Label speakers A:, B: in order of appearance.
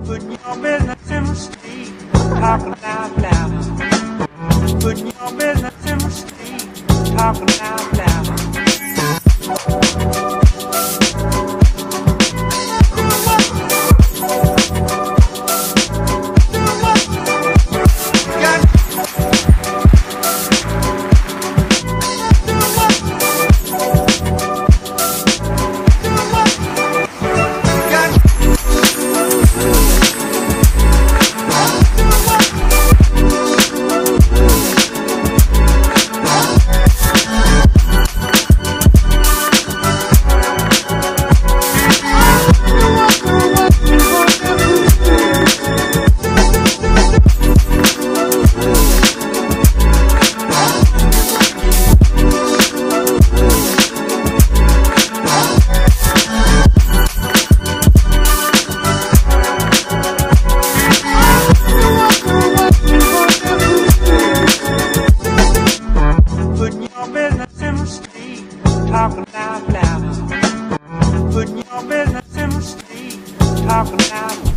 A: Putting your business in the street, talking out loud. Putting your business in the street, talking out loud. Talking out loud. Putting your business in the street, talking out loud.